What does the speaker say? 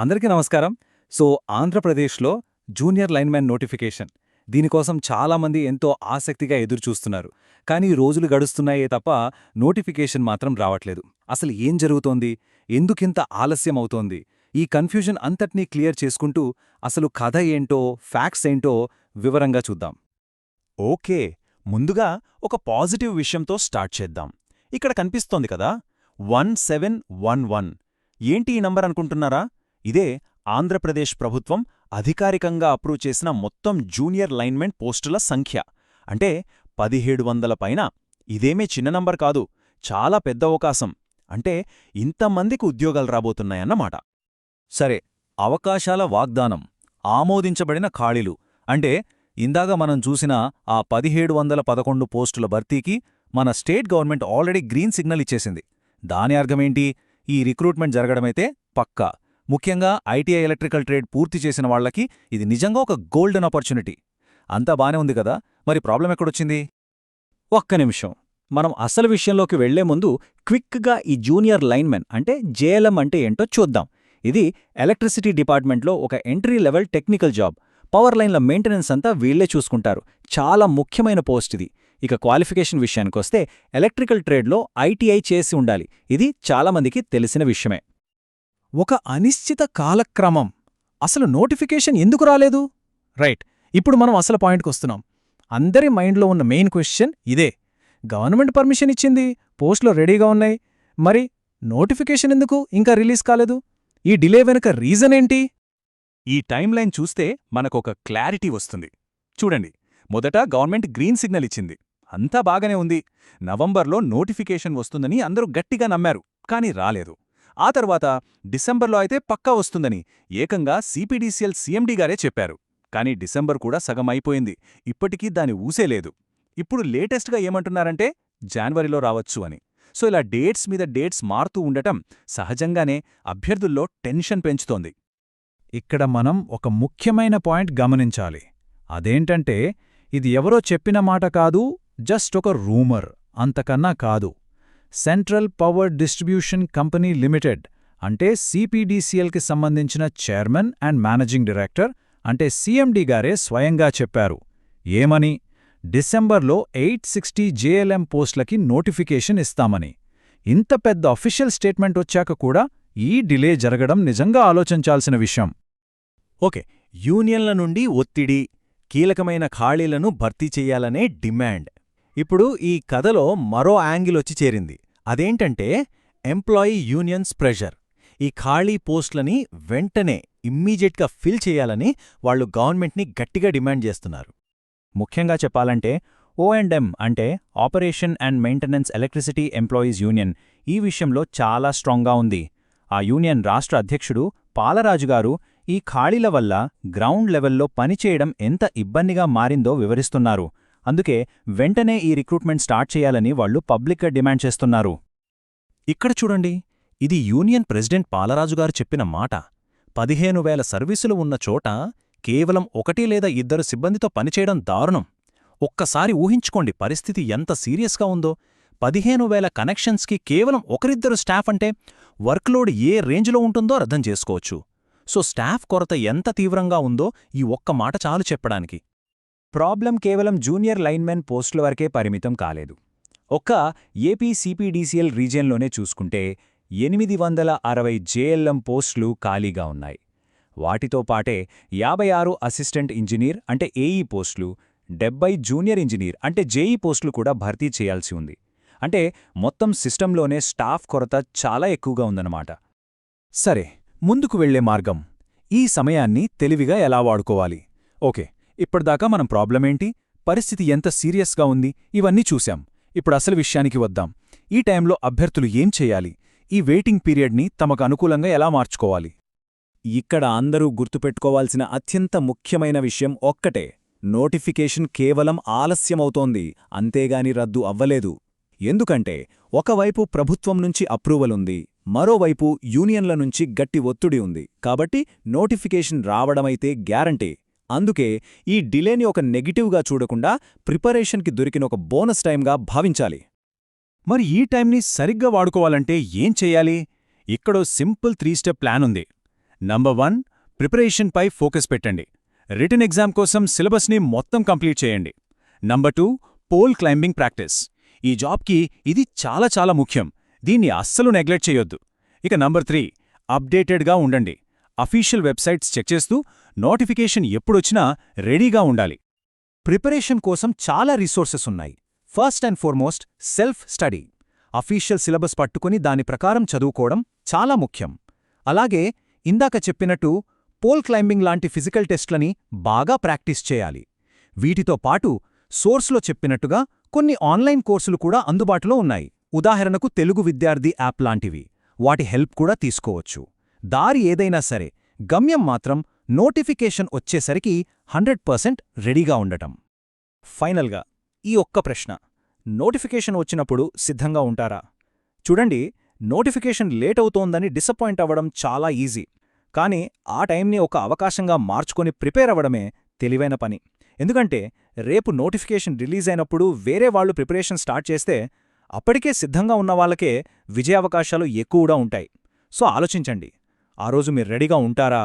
అందరికీ నమస్కారం. ఆంధ్రప్రదేశ్లో జూనియర్ లైన్‌మ్యాన్ నోటిఫికేషన్. దీనికోసం చాలామంది ఎంతో ఆసక్తిగా ఎదురుచూస్తున్నారు. కానీ రోజులు గడుస్తున్నాయే తప్ప నోటిఫికేషన్ మాత్రం రావట్లేదు. అసలు ఏం జరుగుతోంది? ఎందుకింత ఆలస్యం అవుతోంది? ఈ కన్ఫ్యూజన్ అంతటినీ క్లియర్ చేసుకుంటూ అసలు కథ ఏంటో, ఫ్యాక్ట్స్ ఏంటో వివరంగా చూద్దాం. ఓకే, ముందుగా ఒక పాజిటివ్ విషయంతో స్టార్ట్ చేద్దాం. ఇక్కడ కనిపిస్తోంది కదా, 1711. ఏంటి ఈ నంబర్ అనుకుంటున్నారా? ఇదే ఆంధ్రప్రదేశ్ ప్రభుత్వం అధికారికంగా అప్రూవ్ చేసిన మొత్తం జూనియర్ లైన్మెన్ పోస్టుల సంఖ్య. అంటే 1700 పైన. ఇదేమీ చిన్న నంబర్ కాదు, చాలా పెద్ద అవకాశం. అంటే ఇంతమందికి ఉద్యోగాలు రాబోతున్నాయన్నమాట. సరే, అవకాశాల వాగ్దానం, ఆమోదించబడిన ఖాళీలు అంటే ఇందాక మనం చూసిన ఆ 1711 పోస్టుల భర్తీకి మన state government already green signal ఇచ్చేసింది. దాని అర్థమేంటి? ఈ రిక్రూట్మెంట్ జరగడమైతే పక్కా. ముఖ్యంగా ఐటీఐ ఎలక్ట్రికల్ ట్రేడ్ పూర్తి చేసిన వాళ్లకి ఇది నిజంగా ఒక గోల్డెన్ ఆపర్చునిటీ. అంతా బానే ఉంది కదా, మరి ప్రాబ్లం ఎక్కడొచ్చింది? ఒక్క నిమిషం, మనం అసలు విషయంలోకి వెళ్లే ముందు క్విక్గా ఈ జూనియర్ లైన్మెన్ అంటే జేఎల్ఎం అంటే ఏంటో చూద్దాం. ఇది ఎలక్ట్రిసిటీ డిపార్ట్మెంట్లో ఒక entry level technical job. Power లైన్ల మెయింటెనెన్స్ అంతా వీళ్లే చూసుకుంటారు. చాలా ముఖ్యమైన పోస్ట్ ఇది. ఇక క్వాలిఫికేషన్ విషయానికొస్తే ఎలక్ట్రికల్ ట్రేడ్లో ఐటీఐ చేసి ఉండాలి. ఇది చాలామందికి తెలిసిన విషయమే. ఒక అనిశ్చిత కాలక్రమం. అసలు నోటిఫికేషన్ ఎందుకు రాలేదు? రైట్, ఇప్పుడు మనం అసలు పాయింట్కొస్తున్నాం. అందరి మైండ్లో ఉన్న మెయిన్ క్వశ్చన్ ఇదే. గవర్నమెంట్ పర్మిషన్ ఇచ్చింది, పోస్టులు రెడీగా ఉన్నాయి, మరి నోటిఫికేషన్ ఎందుకు ఇంకా రిలీజ్ కాలేదు? ఈ డిలే వెనుక రీజన్ ఏంటి? ఈ టైమ్లైన్ చూస్తే మనకొక క్లారిటీ వస్తుంది. చూడండి, మొదట గవర్నమెంట్ గ్రీన్ సిగ్నల్ ఇచ్చింది. అంతా బాగానే ఉంది. నవంబర్లో నోటిఫికేషన్ వస్తుందని అందరూ గట్టిగా నమ్మారు, కానీ రాలేదు. ఆ తర్వాత డిసెంబర్లో అయితే పక్కా వస్తుందని ఏకంగా సిపిడిసిఎల్ సీఎండీ గారే చెప్పారు. కానీ డిసెంబర్ కూడా సగం అయిపోయింది, ఇప్పటికీ దాని ఊసేలేదు. ఇప్పుడు లేటెస్ట్గా ఏమంటున్నారంటే జాన్వరిలో రావచ్చు అని. ఇలా డేట్స్ మీద డేట్స్ మారుతూ ఉండటం సహజంగానే అభ్యర్థుల్లో టెన్షన్ పెంచుతోంది. ఇక్కడ మనం ఒక ముఖ్యమైన పాయింట్ గమనించాలి. అదేంటంటే ఇది ఎవరో చెప్పిన మాట కాదు, జస్ట్ ఒక రూమర్, అంతకన్నా కాదు. Central power distribution company limited అంటే సిపిడిసిఎల్కి సంబంధించిన చైర్మన్ అండ్ మేనేజింగ్ డైరెక్టర్ అంటే సీఎండీ గారే స్వయంగా చెప్పారు. ఏమని? డిసెంబర్లో 860 జేఎల్ఎం పోస్టులకి నోటిఫికేషన్ ఇస్తామని. ఇంత పెద్ద అఫీషియల్ స్టేట్మెంట్ వచ్చాక కూడా ఈ డిలే జరగడం నిజంగా ఆలోచించాల్సిన విషయం. ఓకే, యూనియన్ల నుండి ఒత్తిడి, కీలకమైన ఖాళీలను భర్తీ చెయ్యాలనే డిమాండ్. ఇప్పుడు ఈ కథలో మరో యాంగిల్ వచ్చి చేరింది. అదేంటంటే ఎంప్లాయీ యూనియన్స్ ప్రెషర్. ఈ ఖాళీ పోస్టులని వెంటనే ఇమ్మీడియట్గా ఫిల్ చేయాలని వాళ్లు గవర్నమెంట్ని గట్టిగా డిమాండ్ చేస్తున్నారు. ముఖ్యంగా చెప్పాలంటే ఓ&ఎం అంటే operation and maintenance electricity employees union ఈ విషయంలో చాలా స్ట్రాంగ్గా ఉంది. ఆ యూనియన్ రాష్ట్ర అధ్యక్షుడు పాలరాజుగారు ఈ ఖాళీల వల్ల గ్రౌండ్ లెవెల్లో పనిచేయడం ఎంత ఇబ్బందిగా మారిందో వివరిస్తున్నారు. అందుకే వెంటనే ఈ రిక్రూట్మెంట్ స్టార్ట్ చేయాలని వాళ్లు పబ్లిక్గా డిమాండ్ చేస్తున్నారు. ఇక్కడ చూడండి, ఇది యూనియన్ ప్రెసిడెంట్ పాలరాజుగారు చెప్పిన మాట. 15,000 సర్వీసులు ఉన్న చోట కేవలం 1 లేదా 2 సిబ్బందితో పనిచేయడం దారుణం. ఒక్కసారి ఊహించుకోండి పరిస్థితి ఎంత సీరియస్గా ఉందో. 15,000 కనెక్షన్స్కి కేవలం 1-2 స్టాఫ్ అంటే వర్క్లోడ్ ఏ రేంజ్లో ఉంటుందో అర్థం చేసుకోవచ్చు. స్టాఫ్ కొరత ఎంత తీవ్రంగా ఉందో ఈ ఒక్క మాట చాలు చెప్పడానికి. ప్రాబ్లం కేవలం జూనియర్ లైన్మెన్ పోస్టుల వరకే పరిమితం కాలేదు. ఒక్క ఏపీ సిపిడిసిఎల్ రీజియన్లోనే చూసుకుంటే 860 జేఎల్ఎం పోస్టులు ఖాళీగా ఉన్నాయి. వాటితో పాటే 56 అసిస్టెంట్ ఇంజనీర్ అంటే ఏఈ పోస్టులు, 70 జూనియర్ ఇంజనీర్ అంటే జేఈ పోస్టులు కూడా భర్తీ చేయాల్సి ఉంది. అంటే మొత్తం సిస్టంలోనే స్టాఫ్ కొరత చాలా ఎక్కువగా ఉందన్నమాట. సరే, ముందుకు వెళ్లే మార్గం. ఈ సమయాన్ని తెలివిగా ఎలా వాడుకోవాలి? ఓకే, ఇప్పటిదాకా మనం ప్రాబ్లమేంటి, పరిస్థితి ఎంత సీరియస్గా ఉంది, ఇవన్నీ చూశాం. ఇప్పుడు అసలు విషయానికి వద్దాం. ఈ టైంలో అభ్యర్థులు ఏం చేయాలి? ఈ వెయిటింగ్ పీరియడ్ని తమకు అనుకూలంగా ఎలా మార్చుకోవాలి? ఇక్కడ అందరూ గుర్తుపెట్టుకోవాల్సిన అత్యంత ముఖ్యమైన విషయం ఒక్కటే: నోటిఫికేషన్ కేవలం ఆలస్యమవుతోంది, అంతేగాని రద్దు అవ్వలేదు. ఎందుకంటే ఒకవైపు ప్రభుత్వం నుంచి అప్రూవల్ ఉంది, మరోవైపు యూనియన్ల నుంచి గట్టి ఒత్తిడి ఉంది. కాబట్టి నోటిఫికేషన్ రావడమైతే గ్యారంటీ. అందుకే ఈ డిలేని ఒక నెగిటివ్గా చూడకుండా ప్రిపరేషన్కి దొరికిన ఒక బోనస్ టైంగా భావించాలి. మరి ఈ టైంని సరిగ్గా వాడుకోవాలంటే ఏం చెయ్యాలి? ఇక్కడో సింపుల్ 3 స్టెప్ ప్లాన్ ఉంది. నంబర్ 1 ప్రిపరేషన్పై ఫోకస్ పెట్టండి. రిటన్ ఎగ్జామ్ కోసం సిలబస్ని మొత్తం కంప్లీట్ చేయండి. Number 2 pole climbing practice. ఈ జాబ్కి ఇది చాలా చాలా ముఖ్యం. దీన్ని అస్సలు నెగ్లెక్ట్ చేయొద్దు. ఇక నంబర్ 3 అప్డేటెడ్గా ఉండండి. అఫీషియల్ వెబ్సైట్స్ చెక్ చేస్తూ నోటిఫికేషన్ ఎప్పుడొచ్చినా రెడీగా ఉండాలి. ప్రిపరేషన్ కోసం చాలా రిసోర్సెస్ ఉన్నాయి. First and foremost self study. Official syllabus పట్టుకుని దాని ప్రకారం చదువుకోవడం చాలా ముఖ్యం. అలాగే ఇందాక చెప్పినట్టు పోల్ క్లైంబింగ్ లాంటి ఫిజికల్ టెస్ట్లని బాగా ప్రాక్టీస్ చేయాలి. వీటితో పాటు సోర్స్లో చెప్పినట్టుగా కొన్ని ఆన్లైన్ కోర్సులు కూడా అందుబాటులో ఉన్నాయి. ఉదాహరణకు తెలుగు విద్యార్థి యాప్ లాంటివి. వాటి హెల్ప్ కూడా తీసుకోవచ్చు. దారి ఏదైనా సరే, గమ్యం మాత్రం నోటిఫికేషన్ వచ్చేసరికి 100% రెడీగా ఉండటం. ఫైనల్గా ఈ ఒక్క ప్రశ్న, నోటిఫికేషన్ వచ్చినప్పుడు సిద్ధంగా ఉంటారా? చూడండి, నోటిఫికేషన్ లేట్ అవుతోందని డిసప్పాయింట్ అవ్వడం చాలా ఈజీ. కానీ ఆ టైంని ఒక అవకాశంగా మార్చుకొని ప్రిపేర్ అవ్వడమే తెలివైన పని. ఎందుకంటే రేపు నోటిఫికేషన్ రిలీజ్ అయినప్పుడు వేరే వాళ్ళు ప్రిపరేషన్ స్టార్ట్ చేస్తే అప్పటికే సిద్ధంగా ఉన్న వాళ్ళకే విజయావకాశాలు ఎక్కువగా ఉంటాయి. సో ఆలోచించండి, ఆ రోజు మీరు రెడీగా ఉంటారా?